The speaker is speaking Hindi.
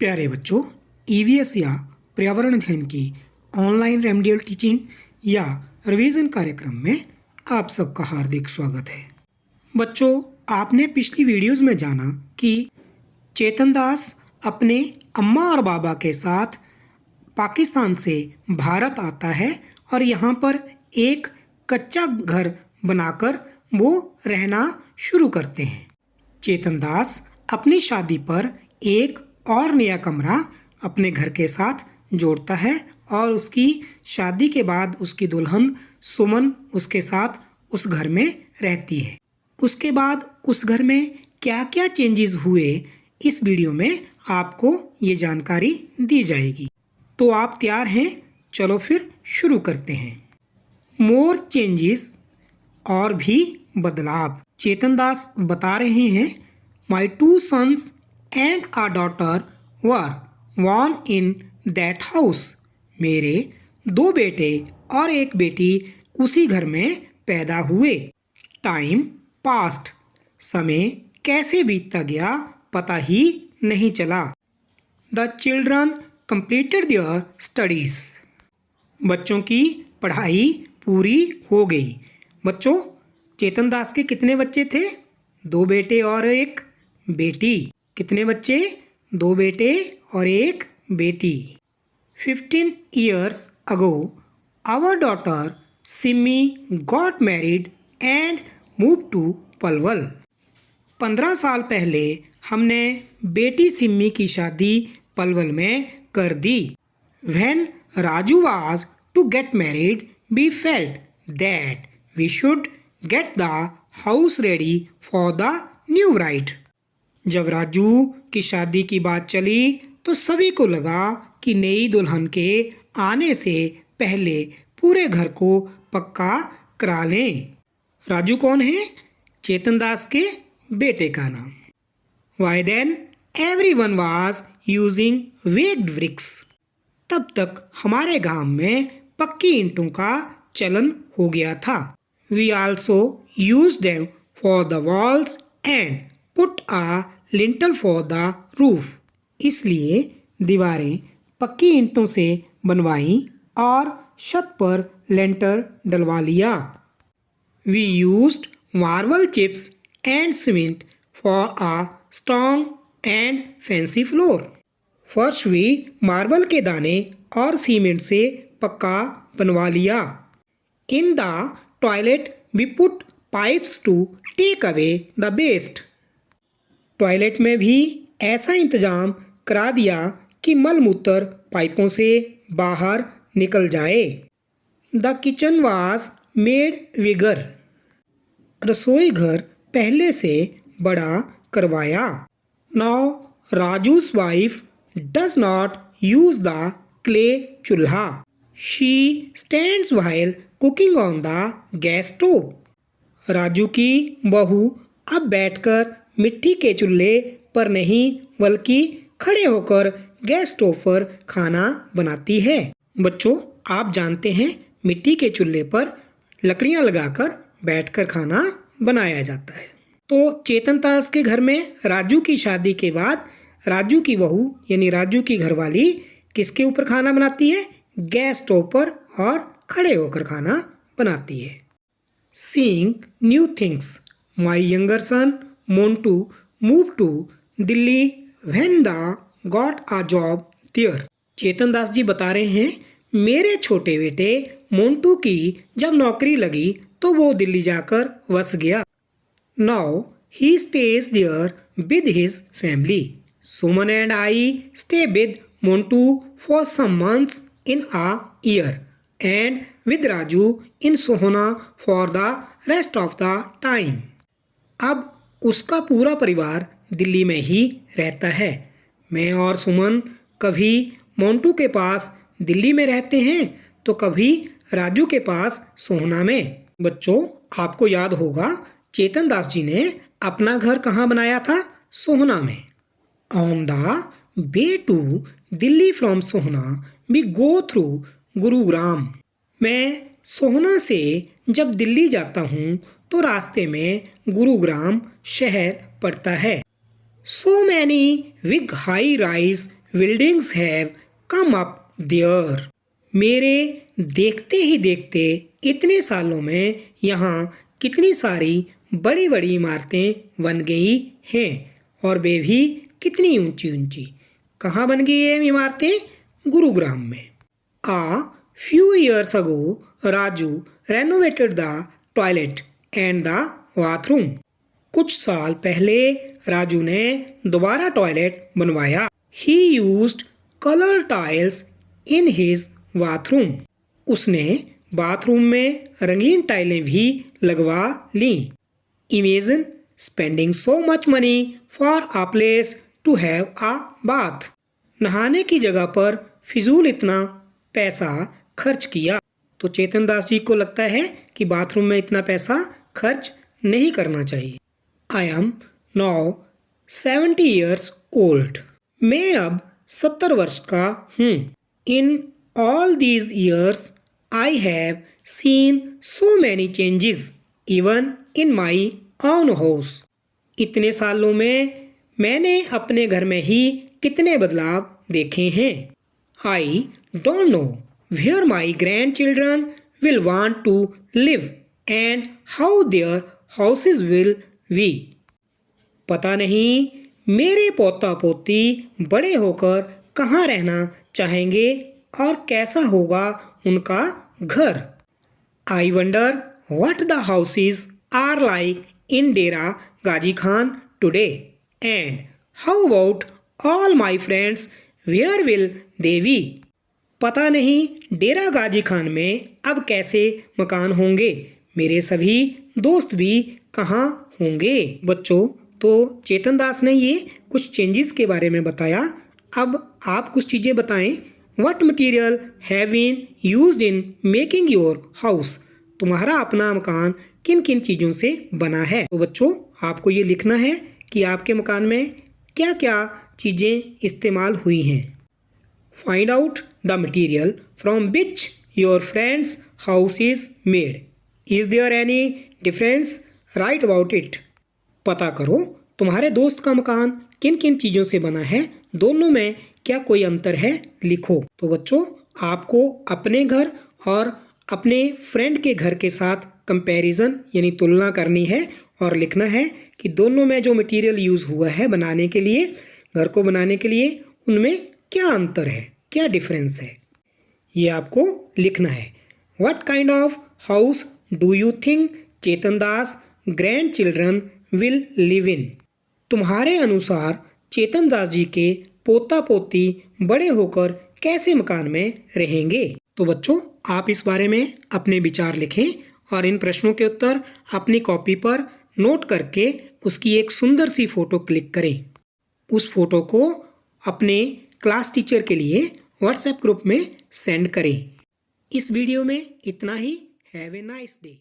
प्यारे बच्चों, ईवीएस या पर्यावरण अध्ययन की ऑनलाइन रेमेडियल टीचिंग या रिवीजन कार्यक्रम में आप सबका हार्दिक स्वागत है। बच्चों, आपने पिछली वीडियोस में जाना कि चेतन दास अपने अम्मा और बाबा के साथ पाकिस्तान से भारत आता है और यहाँ पर एक कच्चा घर बनाकर वो रहना शुरू करते हैं। चेतन दास अपनी शादी पर एक और नया कमरा अपने घर के साथ जोड़ता है और उसकी शादी के बाद उसकी दुल्हन सुमन उसके साथ उस घर में रहती है। उसके बाद उस घर में क्या क्या चेंजेस हुए, इस वीडियो में आपको ये जानकारी दी जाएगी। तो आप तैयार हैं? चलो फिर शुरू करते हैं। मोर चेंजेस, और भी बदलाव। चेतन दास बता रहे हैं, माई 2 sons and a daughter were born in that house. मेरे 2 बेटे और एक बेटी उसी घर में पैदा हुए। टाइम पास्ट, समय कैसे बीतता गया पता ही नहीं चला। The children completed their studies. बच्चों की पढ़ाई पूरी हो गई। बच्चों, चेतन दास के कितने बच्चे थे? 2 बेटे और एक बेटी। कितने बच्चे? 2 बेटे और एक बेटी। 15 years ago, our daughter Simmi got married and moved to Palwal. 15 साल पहले हमने बेटी सिम्मी की शादी पलवल में कर दी। When Raju was to get married, we felt that we should get the house ready for the new bride. जब राजू की शादी की बात चली तो सभी को लगा कि नई दुल्हन के आने से पहले पूरे घर को पक्का करा लें। राजू कौन है? चेतन दास के बेटे का नाम। Why then everyone was using baked bricks. तब तक हमारे गांव में पक्की ईंटों का चलन हो गया था। We also used them for the walls and put a lintel for the roof. इसलिए दीवारें पक्की ईंटों से बनवाई और छत पर लेंटर डलवा लिया। We used marble chips and cement for a strong and fancy floor. फर्श भी मार्बल के दाने और सीमेंट से पक्का बनवा लिया। In the toilet we put pipes to take away the waste. Toilet में भी ऐसा इंतजाम करा दिया कि मलमूत्र पाइपों से बाहर निकल जाए। The kitchen was made bigger. रसोई घर पहले से बड़ा करवाया। Now Raju's wife does not use the clay chulha. She stands while cooking on the gas stove. Raju की बहू अब बैठकर मिट्टी के चूल्हे पर नहीं बल्कि खड़े होकर गैस स्टोव पर खाना बनाती है। बच्चों, आप जानते हैं मिट्टी के चूल्हे पर लकड़ियां लगाकर बैठकर खाना बनाया जाता है। तो चेतन दास के घर में राजू की शादी के बाद राजू की बहू यानी राजू की घरवाली किसके ऊपर खाना बनाती है? गैस स्टोव पर और खड़े होकर खाना बनाती है। Seeing new things, my younger son Montu move to Delhi when the got a job there. Chetan Das ji बता रहे हैं, मेरे छोटे बेटे मोन्टू की जब नौकरी लगी तो वो दिल्ली जाकर बस गया। Now he stays there with his family. Suman and I stay with Montu for some months in a year and with Raju in Sohna for the rest of the time. अब उसका पूरा परिवार दिल्ली में ही रहता है। मैं और सुमन कभी मोन्टू के पास दिल्ली में रहते हैं तो कभी राजू के पास सोहना में। बच्चों, आपको याद होगा चेतन दास जी ने अपना घर कहाँ बनाया था? सोहना में। On the way to Delhi from Sohna we go through Gurugram. मैं सोहना से जब दिल्ली जाता हूँ तो रास्ते में गुरुग्राम शहर पड़ता है। So many big high rise buildings have come up there. मेरे देखते ही देखते इतने सालों में यहाँ कितनी सारी बड़ी बड़ी इमारतें बन गई हैं और वे भी कितनी ऊंची ऊंची। कहाँ बन गई ये इमारतें? गुरुग्राम में। A few years ago, Raju renovated the toilet and the bathroom. कुछ साल पहले राजू ने दोबारा टॉयलेट बनवाया। He used colored tiles in his bathroom. उसने बाथरूम में रंगीन टाइलें भी लगवा लीं। Imagine spending so much money for a place to have a bath. नहाने की जगह पर फिजूल इतना पैसा खर्च किया। तो चेतन दास जी को लगता है कि बाथरूम में इतना पैसा खर्च नहीं करना चाहिए। I am now 70 years old. मैं अब 70 वर्ष का हूँ। In all these years I have seen so many changes even in my own house. इतने सालों में मैंने अपने घर में ही कितने बदलाव देखे हैं। I don't know where my grandchildren will want to live and how their houses will be. पता नहीं मेरे पोता पोती बड़े होकर कहाँ रहना चाहेंगे और कैसा होगा उनका घर। I wonder what the houses are like in Dera Gaji Khan today and how about all my friends, where will they be? पता नहीं डेरा गाजी खान में अब कैसे मकान होंगे, मेरे सभी दोस्त भी कहाँ होंगे। बच्चों, तो चेतन दास ने ये कुछ चेंजेस के बारे में बताया। अब आप कुछ चीज़ें बताएं। What material have been used in making your house. तुम्हारा अपना मकान किन किन चीज़ों से बना है। तो बच्चों, आपको ये लिखना है कि आपके मकान में क्या क्या चीज़ें इस्तेमाल हुई हैं। Find out the material from which your friend's house is made. Is there any difference? Write about it. पता करो तुम्हारे दोस्त का मकान किन किन चीज़ों से बना है, दोनों में क्या कोई अंतर है, लिखो। तो बच्चों, आपको अपने घर और अपने फ्रेंड के घर के साथ कंपैरिजन यानी तुलना करनी है और लिखना है कि दोनों में जो मटेरियल यूज़ हुआ है बनाने के लिए, घर को बनाने के लिए, उनमें क्या अंतर है, क्या डिफरेंस है, ये आपको लिखना है। What kind of house do you think Chetan Das grand children will live in. तुम्हारे अनुसार चेतन दास जी के पोता पोती बड़े होकर कैसे मकान में रहेंगे। तो बच्चों, आप इस बारे में अपने विचार लिखें और इन प्रश्नों के उत्तर अपनी कॉपी पर नोट करके उसकी एक सुंदर सी फ़ोटो क्लिक करें। उस फोटो को अपने क्लास टीचर के लिए व्हाट्सएप ग्रुप में सेंड करें। इस वीडियो में इतना ही। Have a nice day.